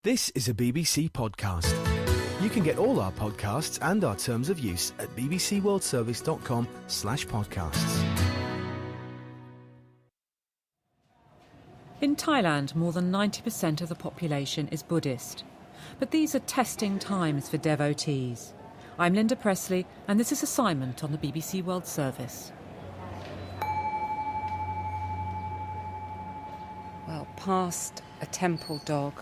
This is a BBC podcast. You can get all our podcasts and our terms of use at bbcworldservice.com/podcasts. In Thailand, more than 90% of the population is Buddhist. But these are testing times for devotees. I'm Linda Presley, and this is Assignment on the BBC World Service. Well, past a temple dog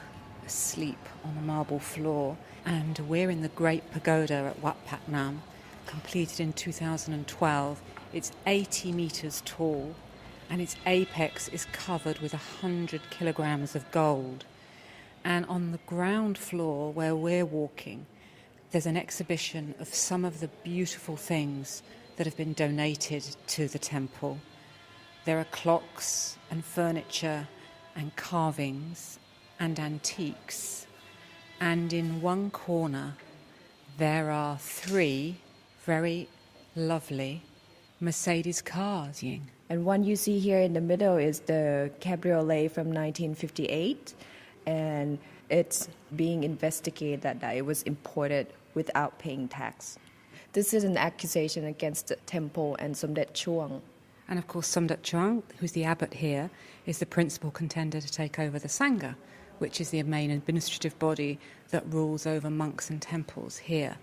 asleep on the marble floor, and we're in the Great Pagoda at Wat Pat Nam, completed in 2012. It's 80 metres tall, and its apex is covered with 100 kilograms of gold. And on the ground floor where we're walking, there's an exhibition of some of the beautiful things that have been donated to the temple. There are clocks and furniture and carvings and antiques. And in one corner, there are 3 very lovely Mercedes cars. And one you see here in the middle is the cabriolet from 1958, and it's being investigated that it was imported without paying tax. This is an accusation against the temple and Somdet Chuang. And of course, Somdet Chuang, who's the abbot here, is the principal contender to take over the Sangha, which is the main administrative body that rules over monks and temples here.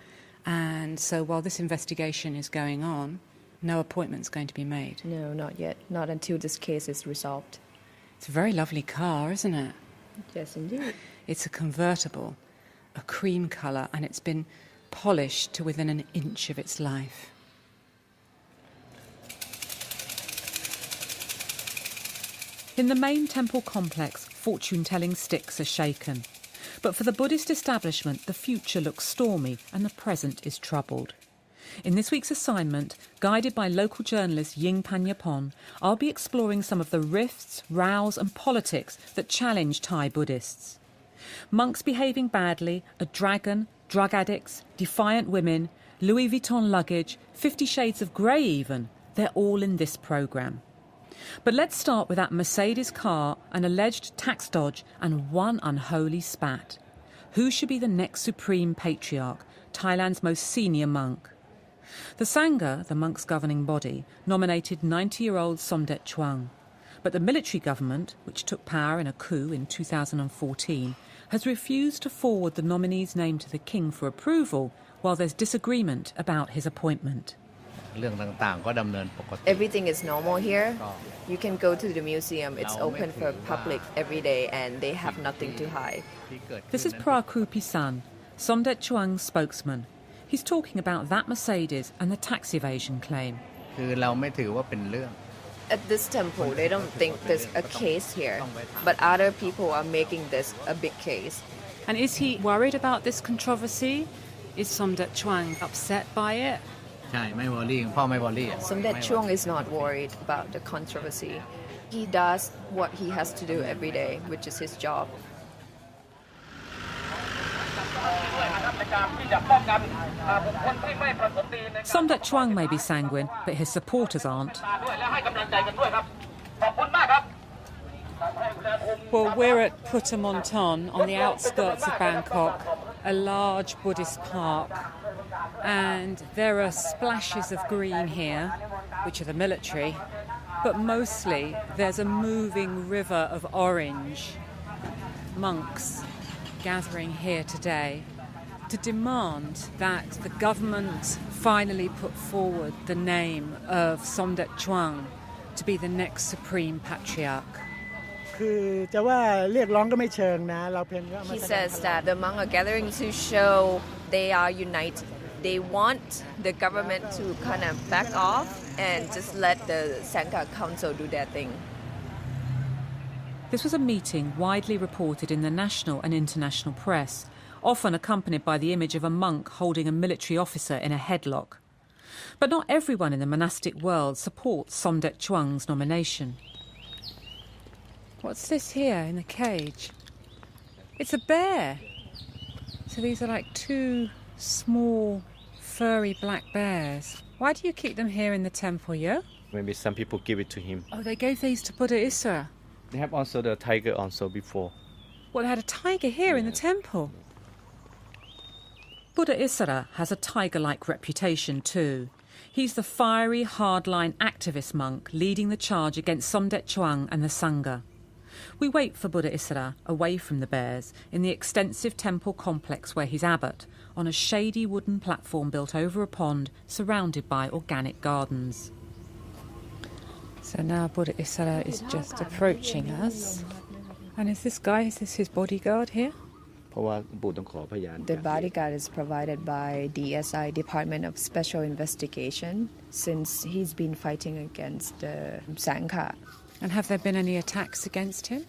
And so while this investigation is going on, no appointment's going to be made. No, not yet. Not until this case is resolved. It's a very lovely car, isn't it? Yes, indeed. It's a convertible, a cream colour, and it's been polished to within an inch of its life. In the main temple complex, fortune-telling sticks are shaken. But for the Buddhist establishment, the future looks stormy and the present is troubled. In this week's assignment, guided by local journalist Ying Panyapon, I'll be exploring some of the rifts, rows and politics that challenge Thai Buddhists. Monks behaving badly, a dragon, drug addicts, defiant women, Louis Vuitton luggage, 50 Shades of Grey even, they're all in this programme. But let's start with that Mercedes car, an alleged tax dodge and one unholy spat. Who should be the next Supreme Patriarch, Thailand's most senior monk? The Sangha, the monks' governing body, nominated 90-year-old Somdet Chuang. But the military government, which took power in a coup in 2014, has refused to forward the nominee's name to the king for approval while there's disagreement about his appointment. Everything is normal here. You can go to the museum. It's open for public every day and they have nothing to hide. This is Prakru Pisan, Somdet Chuang's spokesman. He's talking about that Mercedes and the tax evasion claim. At this temple, they don't think there's a case here, but other people are making this a big case. And is he worried about this controversy? Is Somdet Chuang upset by it? Somdet Chuang is not worried about the controversy. He does what he has to do every day, which is his job. Somdet Chuang may be sanguine, but his supporters aren't. Well, we're at Puttamonton on the outskirts of Bangkok, a large Buddhist park. And there are splashes of green here, which are the military, but mostly there's a moving river of orange. Monks gathering here today to demand that the government finally put forward the name of Somdet Chuang to be the next Supreme Patriarch. He says that the monks are gathering to show they are united. They want the government to kind of back off and just let the Sangha Council do their thing. This was a meeting widely reported in the national and international press, often accompanied by the image of a monk holding a military officer in a headlock. But not everyone in the monastic world supports Somdet Chuang's nomination. What's this here in the cage? It's a bear. So these are like 2 small, furry black bears. Why do you keep them here in the temple, yeah? Maybe some people give it to him. Oh, they gave these to Buddha Issa. They have also the tiger also before. Well, they had a tiger here in the temple. Buddha Isara has a tiger-like reputation too. He's the fiery, hardline activist monk leading the charge against Somdet Chuang and the Sangha. We wait for Buddha Isara away from the bears in the extensive temple complex where he's abbot, on a shady wooden platform built over a pond surrounded by organic gardens. So now Buddha Isara is just approaching us. And is this his bodyguard here? The bodyguard is provided by DSI, Department of Special Investigation, since he's been fighting against the Sangha. And have there been any attacks against him?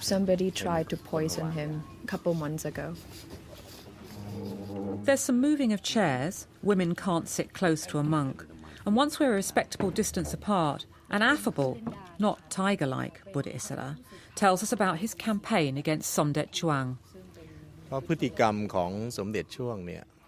Somebody tried to poison him a couple months ago. There's some moving of chairs. Women can't sit close to a monk. And once we're a respectable distance apart, an affable, not tiger-like Buddha Isara tells us about his campaign against Somdet Chuang.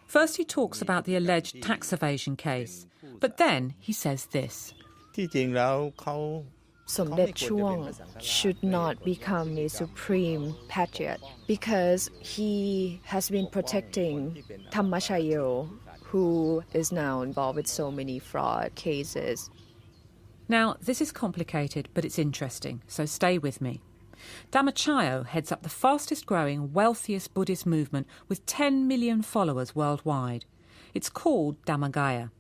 First he talks about the alleged tax evasion case, but then he says this. Somdet Chuang should not become a supreme patriot because he has been protecting Thammachayo, who is now involved with so many fraud cases. Now, this is complicated, but it's interesting, so stay with me. Dhammachayo heads up the fastest-growing, wealthiest Buddhist movement with 10 million followers worldwide. It's called Dhammagaya.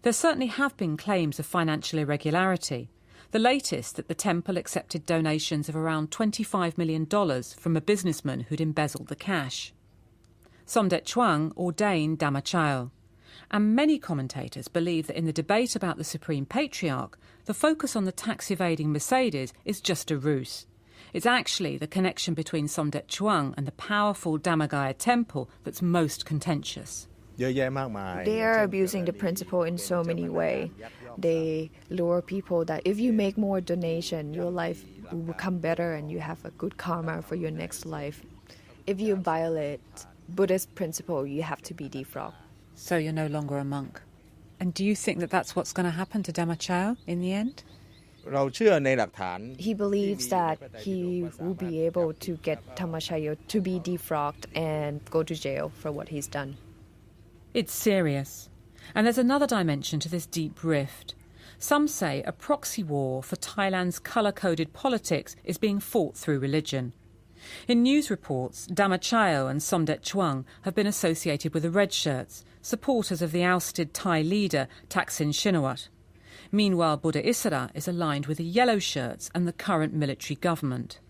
There certainly have been claims of financial irregularity. The latest, that the temple accepted donations of around $25 million from a businessman who'd embezzled the cash. Somdet Chuang ordained Dhammachayo. And many commentators believe that in the debate about the Supreme Patriarch, the focus on the tax-evading Mercedes is just a ruse. It's actually the connection between Somdet Chuang and the powerful Dhammagaya temple that's most contentious. They are abusing the principle in so many ways. They lure people that if you make more donation, your life will become better and you have a good karma for your next life. If you violate Buddhist principle, you have to be defrocked. So you're no longer a monk. And do you think that that's what's going to happen to Dhammachayo in the end? He believes that he will be able to get Thammachayo to be defrocked and go to jail for what he's done. It's serious. And there's another dimension to this deep rift. Some say a proxy war for Thailand's colour-coded politics is being fought through religion. In news reports, Dhammachayo and Somdet Chuang have been associated with the red shirts, supporters of the ousted Thai leader Thaksin Shinawatra. Meanwhile, Buddha Isara is aligned with the yellow shirts and the current military government.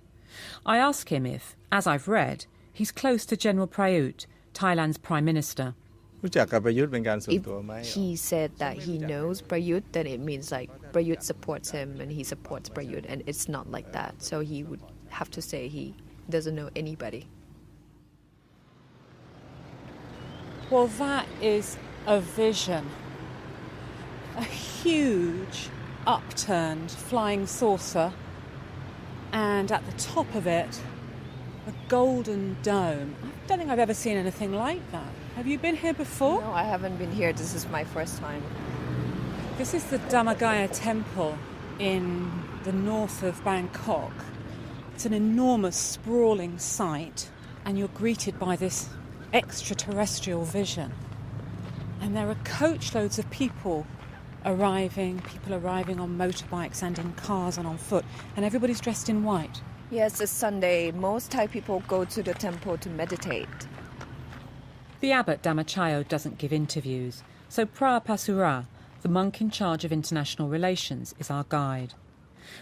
I ask him if, as I've read, he's close to General Prayut, Thailand's Prime Minister. If he said that he knows Prayut, then it means like Prayut supports him and he supports Prayut, and it's not like that. So he would have to say he doesn't know anybody. Well, that is a vision. A huge upturned flying saucer, and at the top of it, a golden dome. I don't think I've ever seen anything like that. Have you been here before? No, I haven't been here. This is my first time. This is the Dhammagaya temple in the north of Bangkok. It's an enormous, sprawling site, and you're greeted by this extraterrestrial vision. And there are coachloads of people arriving on motorbikes and in cars and on foot, and everybody's dressed in white. Yes, it's Sunday. Most Thai people go to the temple to meditate. The abbot Dhammachayo doesn't give interviews, so Prapasura, the monk in charge of international relations, is our guide.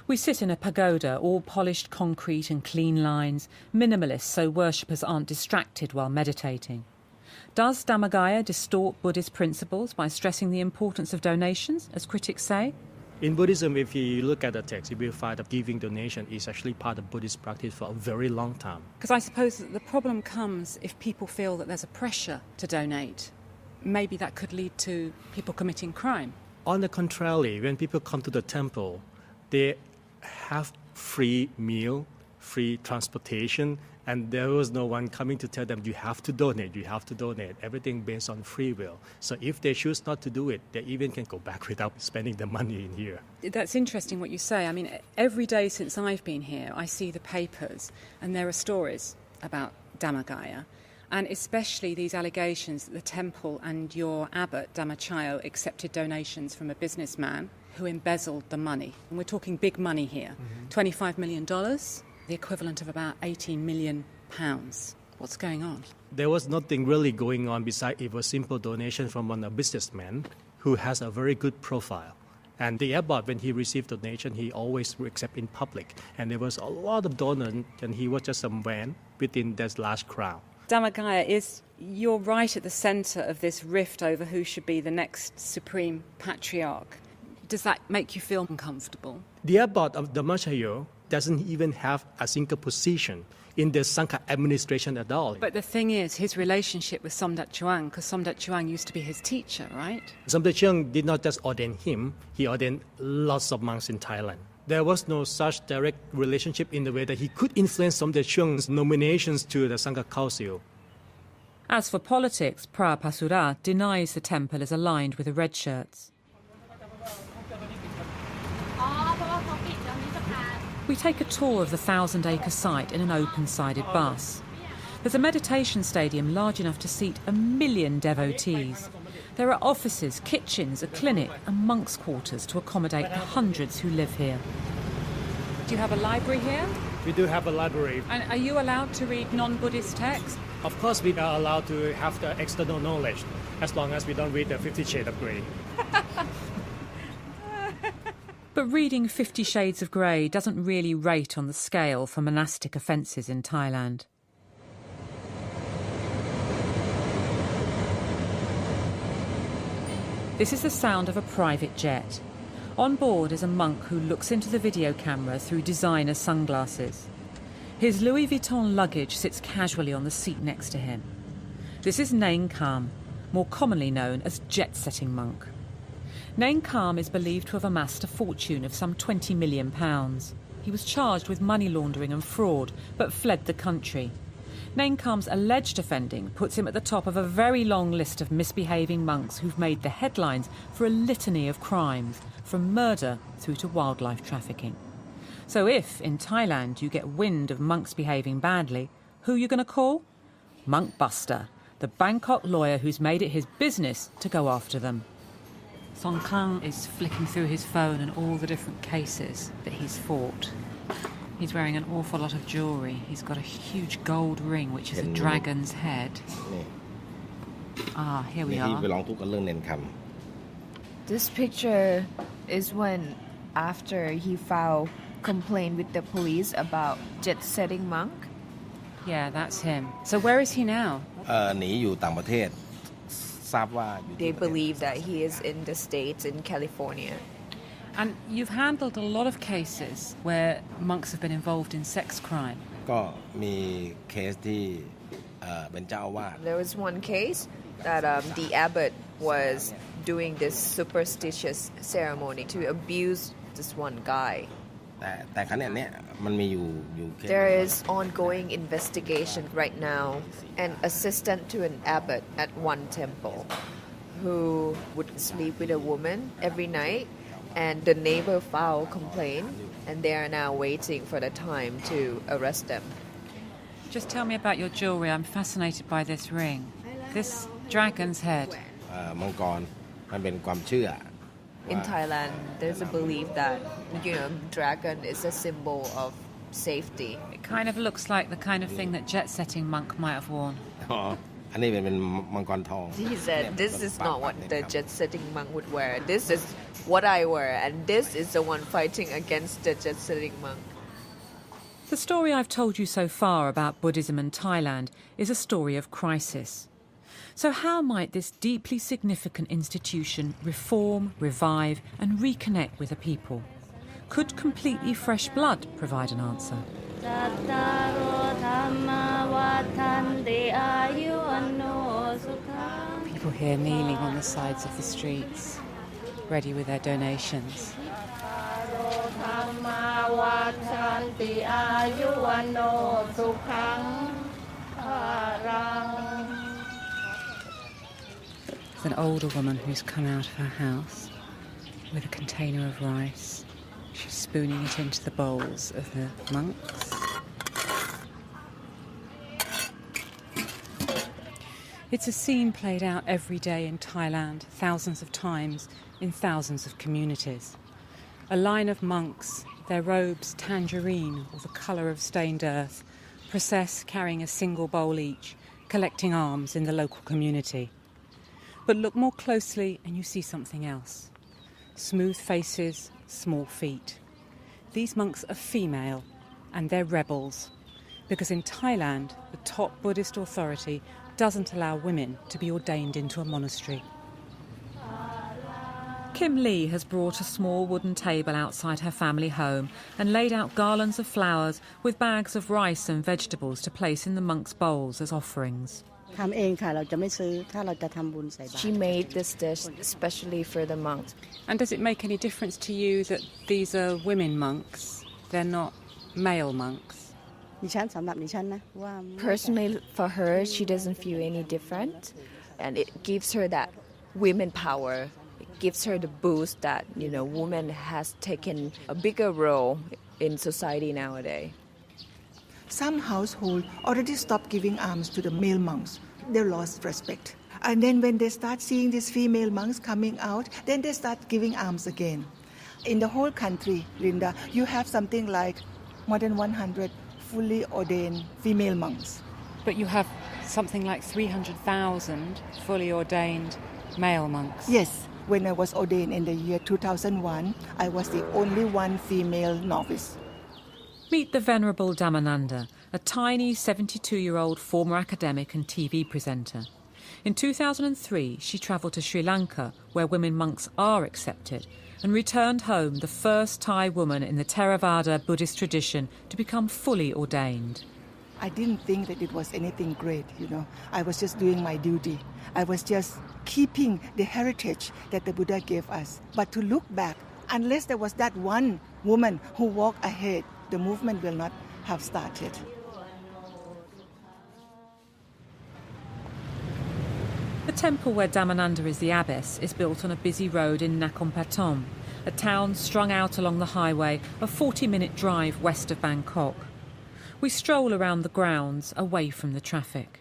We sit in a pagoda, all polished concrete and clean lines, minimalist so worshippers aren't distracted while meditating. Does Dhammagaya distort Buddhist principles by stressing the importance of donations, as critics say? In Buddhism, if you look at the text, you will find that giving donation is actually part of Buddhist practice for a very long time. Because I suppose that the problem comes if people feel that there's a pressure to donate. Maybe that could lead to people committing crime. On the contrary, when people come to the temple, they have free meal, free transportation, And there was no one coming to tell them, you have to donate, you have to donate. Everything based on free will. So if they choose not to do it, they even can go back without spending the money in here. That's interesting what you say. I mean, every day since I've been here, I see the papers and there are stories about Dhammagaya, and especially these allegations that the temple and your abbot, Dhammachayo, accepted donations from a businessman who embezzled the money. And we're talking big money here, $25 million, the equivalent of about £18 million. What's going on? There was nothing really going on besides it was simple donation from a businessman who has a very good profile. And the abbot, when he received donation, he always accept in public. And there was a lot of donors, and he was just some man within that large crowd. Dhammagaya, you're right at the centre of this rift over who should be the next supreme patriarch. Does that make you feel uncomfortable? The abbot of Dhammachayo doesn't even have a single position in the Sangha administration at all. But the thing is, his relationship with Somdat Chuang, because Somdat Chuang used to be his teacher, right? Somdat Chuang did not just ordain him, he ordained lots of monks in Thailand. There was no such direct relationship in the way that he could influence Somdat Chuang's nominations to the Sangha Council. As for politics, Prapasura denies the temple is aligned with the red shirts. We take a tour of the 1,000-acre site in an open-sided bus. There's a meditation stadium large enough to seat 1 million devotees. There are offices, kitchens, a clinic and monks' quarters to accommodate the hundreds who live here. Do you have a library here? We do have a library. And are you allowed to read non-Buddhist texts? Of course, we are allowed to have the external knowledge, as long as we don't read the 50 Shades of Grey. But reading 50 Shades of Grey doesn't really rate on the scale for monastic offences in Thailand. This is the sound of a private jet. On board is a monk who looks into the video camera through designer sunglasses. His Louis Vuitton luggage sits casually on the seat next to him. This is Nain Kam, more commonly known as jet-setting monk. Nain Kam is believed to have amassed a fortune of some £20 million. He was charged with money laundering and fraud, but fled the country. Nain Kam's alleged offending puts him at the top of a very long list of misbehaving monks who've made the headlines for a litany of crimes, from murder through to wildlife trafficking. So if, in Thailand, you get wind of monks behaving badly, who are you going to call? Monk Buster, the Bangkok lawyer who's made it his business to go after them. Song Kang is flicking through his phone and all the different cases that he's fought. He's wearing an awful lot of jewellery. He's got a huge gold ring, which is a dragon's head. Ah, here we are. This picture is when, after he filed complaint with the police about jet-setting monk. Yeah, that's him. So where is he now? They believe that he is in the States, in California. And you've handled a lot of cases where monks have been involved in sex crime. There was one case that the abbot was doing this superstitious ceremony to abuse this one guy. There is ongoing investigation right now. An assistant to an abbot at one temple who would sleep with a woman every night, and the neighbor filed complaint, and they are now waiting for the time to arrest them. Just tell me about your jewellery. I'm fascinated by this ring. This dragon's head. In Thailand, there's a belief that, dragon is a symbol of safety. It kind of looks like the kind of thing that jet-setting monk might have worn. He said, this is not what the jet-setting monk would wear. This is what I wear, and this is the one fighting against the jet-setting monk. The story I've told you so far about Buddhism in Thailand is a story of crisis. So how might this deeply significant institution reform, revive and reconnect with the people? Could completely fresh blood provide an answer? People here kneeling on the sides of the streets, ready with their donations. There's an older woman who's come out of her house with a container of rice. She's spooning it into the bowls of the monks. It's a scene played out every day in Thailand, thousands of times, in thousands of communities. A line of monks, their robes tangerine or the colour of stained earth, process carrying a single bowl each, collecting alms in the local community. But look more closely and you see something else. Smooth faces, small feet. These monks are female and they're rebels because in Thailand, the top Buddhist authority doesn't allow women to be ordained into a monastery. Kim Lee has brought a small wooden table outside her family home and laid out garlands of flowers with bags of rice and vegetables to place in the monks' bowls as offerings. She made this dish especially for the monks. And does it make any difference to you that these are women monks? They're not male monks? Personally, for her, she doesn't feel any different. And it gives her that women power. It gives her the boost that, woman has taken a bigger role in society nowadays. Some households already stopped giving alms to the male monks. They lost respect. And then when they start seeing these female monks coming out, then they start giving alms again. In the whole country, Linda, you have something like more than 100 fully ordained female monks. But you have something like 300,000 fully ordained male monks. Yes. When I was ordained in the year 2001, I was the only one female novice. Meet the Venerable Dhammananda, a tiny 72-year-old former academic and TV presenter. In 2003, she travelled to Sri Lanka, where women monks are accepted, and returned home the first Thai woman in the Theravada Buddhist tradition to become fully ordained. I didn't think that it was anything great, I was just doing my duty. I was just keeping the heritage that the Buddha gave us. But to look back, unless there was that one woman who walked ahead, the movement will not have started. The temple where Dhammananda is the abbess is built on a busy road in Nakhon Pathom, a town strung out along the highway, a 40-minute drive west of Bangkok. We stroll around the grounds, away from the traffic.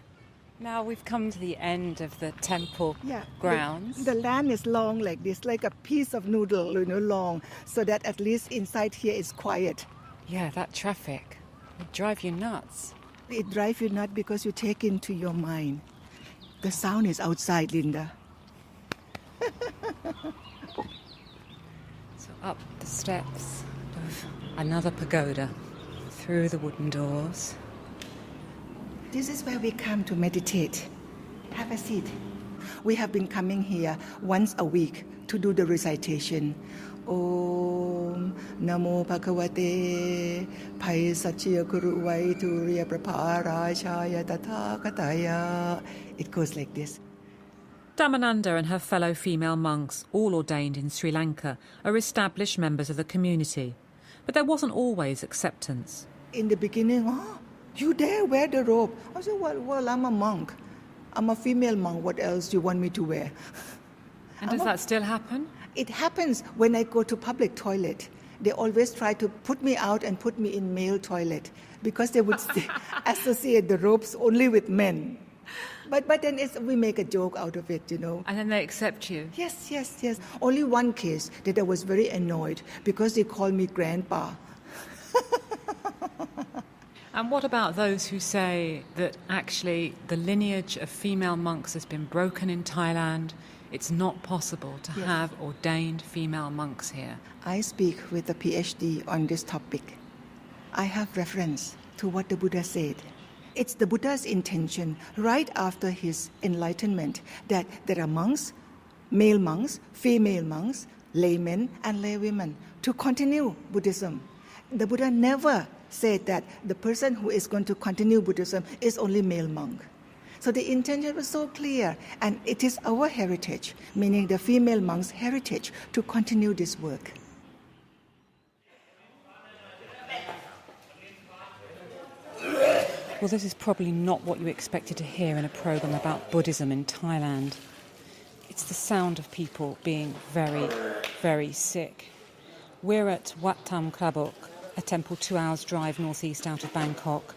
Now we've come to the end of the temple grounds. The land is long like this, like a piece of noodle, long, so that at least inside here is quiet. Yeah, that traffic would drive you nuts. It drives you nuts because you take into your mind. The sound is outside, Linda. So up the steps of another pagoda, through the wooden doors. This is where we come to meditate. Have a seat. We have been coming here once a week to do the recitation. Om Namo Bhagavate Pai Satya Guru Vaituriya Praparachaya Tathakataya. It goes like this. Dhammananda and her fellow female monks, all ordained in Sri Lanka, are established members of the community. But there wasn't always acceptance. In the beginning, you dare wear the robe? I said, well, I'm a monk. I'm a female monk. What else do you want me to wear? And does that still happen? It happens when I go to public toilet. They always try to put me out and put me in male toilet because they would associate the robes only with men. But then we make a joke out of it, And then they accept you? Yes. Only one case that I was very annoyed because they called me grandpa. And what about those who say that actually the lineage of female monks has been broken in Thailand? It's not possible to have ordained female monks here. I speak with a PhD on this topic. I have reference to what the Buddha said. It's the Buddha's intention right after his enlightenment that there are monks, male monks, female monks, laymen and laywomen to continue Buddhism. The Buddha never said that the person who is going to continue Buddhism is only male monk. So the intention was so clear, and it is our heritage, meaning the female monk's heritage, to continue this work. Well, this is probably not what you expected to hear in a programme about Buddhism in Thailand. It's the sound of people being very, very sick. We're at Wat Tam Krabok, a temple 2 hours drive northeast out of Bangkok.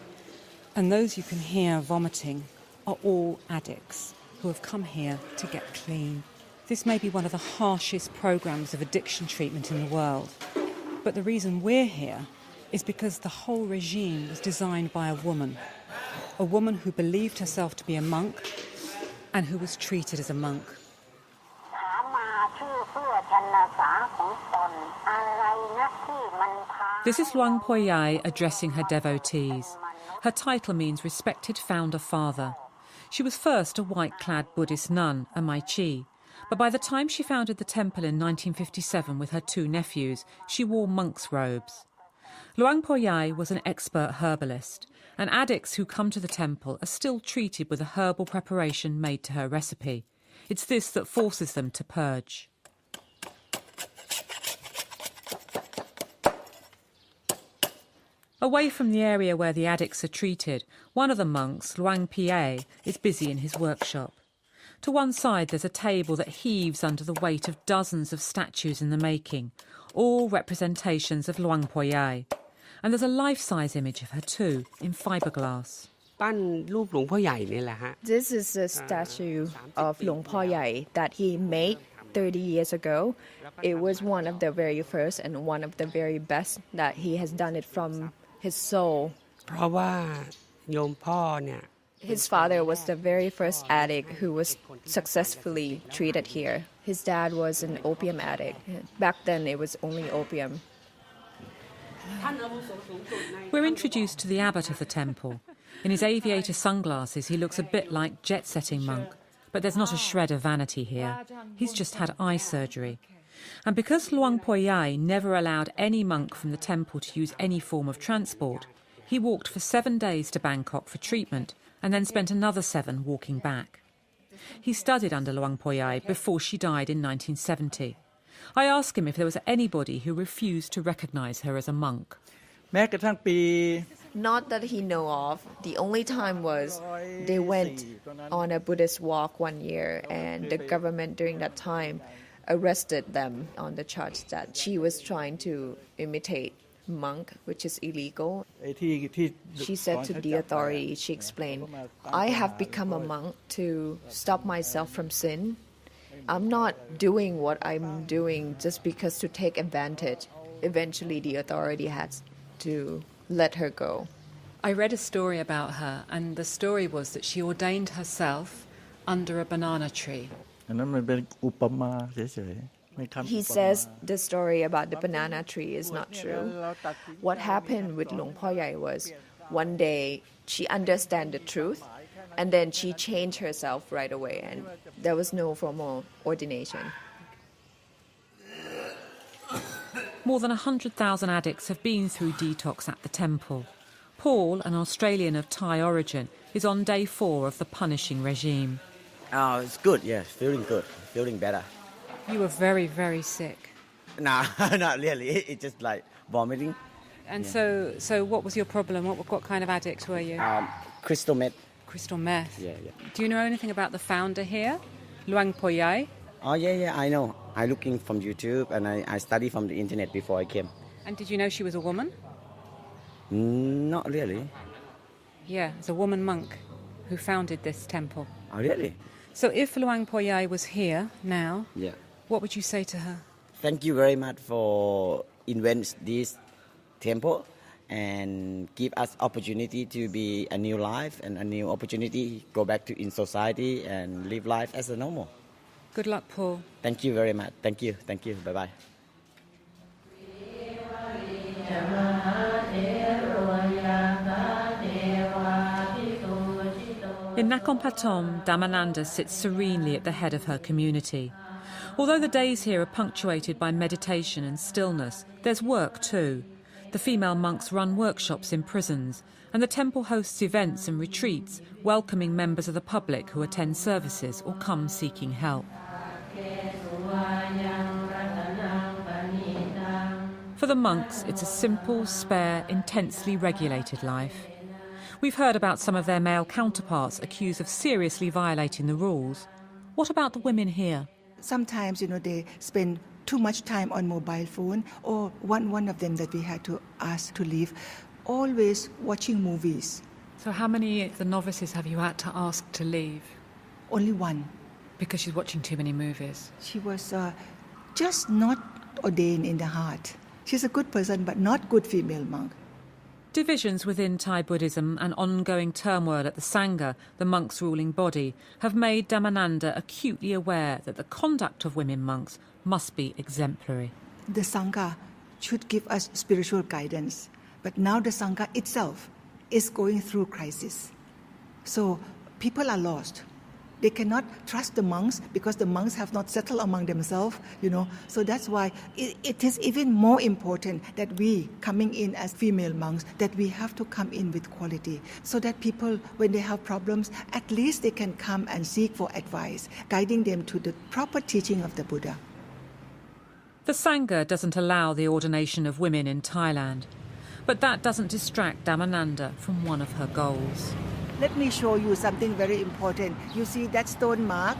And those you can hear vomiting are all addicts who have come here to get clean. This may be one of the harshest programmes of addiction treatment in the world. But the reason we're here is because the whole regime was designed by a woman who believed herself to be a monk and who was treated as a monk. This is Luang Poyai addressing her devotees. Her title means Respected Founder Father. She was first a white-clad Buddhist nun, a Mai Chi, but by the time she founded the temple in 1957 with her 2 nephews, she wore monk's robes. Luang Poyai was an expert herbalist, and addicts who come to the temple are still treated with a herbal preparation made to her recipe. It's this that forces them to purge. Away from the area where the addicts are treated, one of the monks, Luang Pie, is busy in his workshop. To one side there's a table that heaves under the weight of dozens of statues in the making, all representations of Luang Poyai. And there's a life-size image of her too, in fiberglass. This is a statue of Luang Poyai that he made 30 years ago. It was one of the very first and one of the very best that he has done it from his soul. His father was the very first addict who was successfully treated here. His dad was an opium addict. Back then it was only opium. We're introduced to the abbot of the temple. In his aviator sunglasses, he looks a bit like jet-setting monk. But there's not a shred of vanity here. He's just had eye surgery. And because Luang Poyai never allowed any monk from the temple to use any form of transport, he walked for 7 days to Bangkok for treatment and then spent another 7 walking back. He studied under Luang Poyai before she died in 1970. I asked him if there was anybody who refused to recognise her as a monk. Not that he know of. The only time was they went on a Buddhist walk one year and the government during that time arrested them on the charge that she was trying to imitate monk, which is illegal. She said to the authority, she explained, I have become a monk to stop myself from sin. I'm not doing what I'm doing just because to take advantage. Eventually the authority had to let her go. I read a story about her, and the story was that she ordained herself under a banana tree. He says the story about the banana tree is not true. What happened with Luang Poyai was one day she understood the truth and then she changed herself right away and there was no formal ordination. More than 100,000 addicts have been through detox at the temple. Paul, an Australian of Thai origin, is on day 4 of the punishing regime. Oh, it's good, yes, feeling good, feeling better. You were very, very sick. Nah, not really. It's just like vomiting. And so what was your problem? What kind of addict were you? Crystal meth. Crystal meth? Yeah. Do you know anything about the founder here, Luang Poyai? Oh, yeah, I know. I looking from YouTube and I studied from the internet before I came. And did you know she was a woman? Not really. Yeah, it's a woman monk who founded this temple. Oh, really? So if Luang Poyai was here now, what would you say to her? Thank you very much for invent this temple and give us opportunity to be a new life and a new opportunity, go back to in society and live life as a normal. Good luck, Paul. Thank you very much. Thank you. Bye-bye. In Nakhon Pathom, Dhammananda sits serenely at the head of her community. Although the days here are punctuated by meditation and stillness, there's work too. The female monks run workshops in prisons, and the temple hosts events and retreats, welcoming members of the public who attend services or come seeking help. For the monks, it's a simple, spare, intensely regulated life. We've heard about some of their male counterparts accused of seriously violating the rules. What about the women here? Sometimes, they spend too much time on mobile phone, or one of them that we had to ask to leave, always watching movies. So how many of the novices have you had to ask to leave? Only one. Because she's watching too many movies. She was just not ordained in the heart. She's a good person, but not good female monk. Divisions within Thai Buddhism and ongoing turmoil at the Sangha, the monks' ruling body, have made Dhammananda acutely aware that the conduct of women monks must be exemplary. The Sangha should give us spiritual guidance, but now the Sangha itself is going through crisis. So people are lost. They cannot trust the monks because the monks have not settled among themselves, So that's why it is even more important that we, coming in as female monks, that we have to come in with quality so that people, when they have problems, at least they can come and seek for advice, guiding them to the proper teaching of the Buddha. The Sangha doesn't allow the ordination of women in Thailand, but that doesn't distract Dhammananda from one of her goals. Let me show you something very important. You see that stone mark?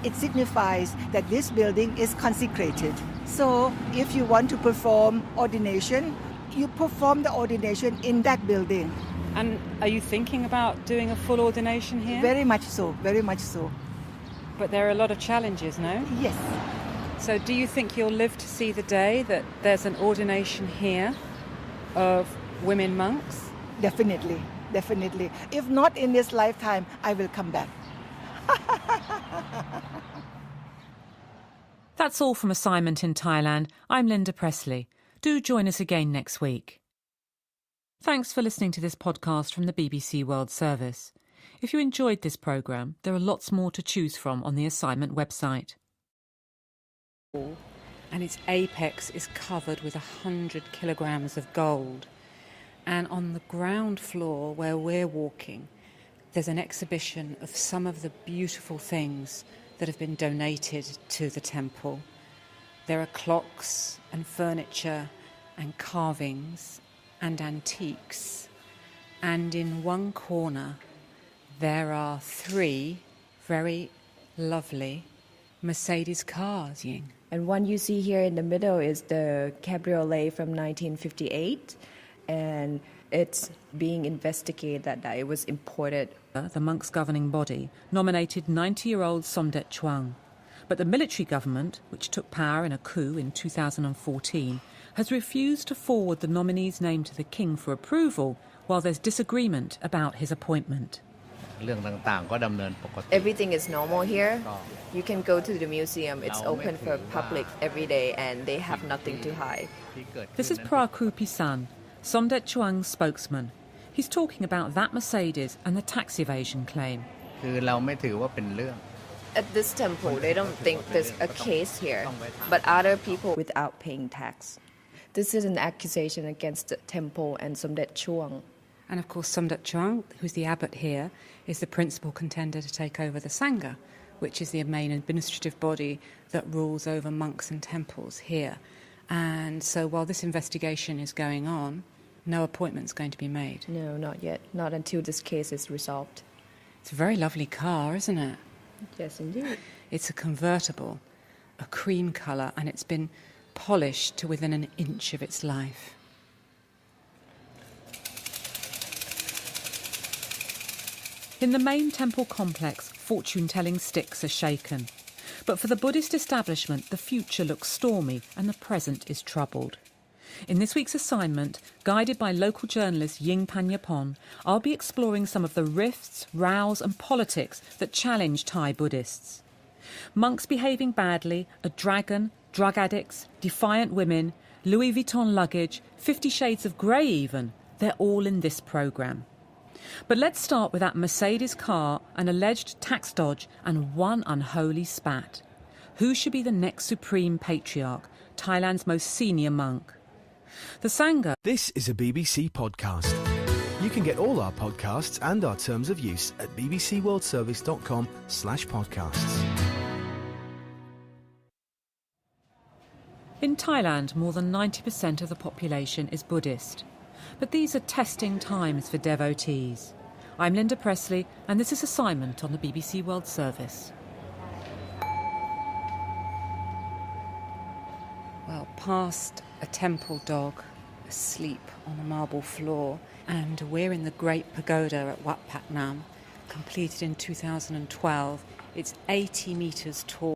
It signifies that this building is consecrated. So if you want to perform ordination, you perform the ordination in that building. And are you thinking about doing a full ordination here? Very much so, very much so. But there are a lot of challenges, no? Yes. So do you think you'll live to see the day that there's an ordination here of women monks? Definitely. Definitely. If not in this lifetime, I will come back. That's all from Assignment in Thailand. I'm Linda Presley. Do join us again next week. Thanks for listening to this podcast from the BBC World Service. If you enjoyed this programme, there are lots more to choose from on the Assignment website. And its apex is covered with 100 kilograms of gold. And on the ground floor where we're walking, there's an exhibition of some of the beautiful things that have been donated to the temple. There are clocks and furniture and carvings and antiques. And in one corner, there are 3 very lovely Mercedes cars, Ying. And one you see here in the middle is the cabriolet from 1958. And it's being investigated that it was imported. The monks' governing body nominated 90-year-old Somdet Chuang. But the military government, which took power in a coup in 2014, has refused to forward the nominee's name to the king for approval while there's disagreement about his appointment. Everything is normal here. You can go to the museum. It's open for public every day and they have nothing to hide. This is Prakru Pisan, Somdet Chuang's spokesman. He's talking about that Mercedes and the tax evasion claim. At this temple, they don't think there's a case here, but other people without paying tax. This is an accusation against the temple and Somdet Chuang. And of course, Somdet Chuang, who's the abbot here, is the principal contender to take over the Sangha, which is the main administrative body that rules over monks and temples here. And so while this investigation is going on, no appointment's going to be made. No, not yet. Not until this case is resolved. It's a very lovely car, isn't it? Yes, indeed. It's a convertible, a cream colour, and it's been polished to within an inch of its life. In the main temple complex, fortune-telling sticks are shaken. But for the Buddhist establishment, the future looks stormy and the present is troubled. In this week's assignment, guided by local journalist Ying Panyapon, I'll be exploring some of the rifts, rows and politics that challenge Thai Buddhists. Monks behaving badly, a dragon, drug addicts, defiant women, Louis Vuitton luggage, 50 Shades of Grey even, they're all in this programme. But let's start with that Mercedes car, an alleged tax dodge and one unholy spat. Who should be the next supreme patriarch, Thailand's most senior monk? The Sangha. This is a BBC podcast. You can get all our podcasts and our terms of use at bbcworldservice.com/podcasts. In Thailand, more than 90% of the population is Buddhist. But these are testing times for devotees. I'm Linda Presley, and this is Assignment on the BBC World Service. Well, past a temple dog asleep on a marble floor, and we're in the Great Pagoda at Wat Phak Nam, completed in 2012. It's 80 metres tall.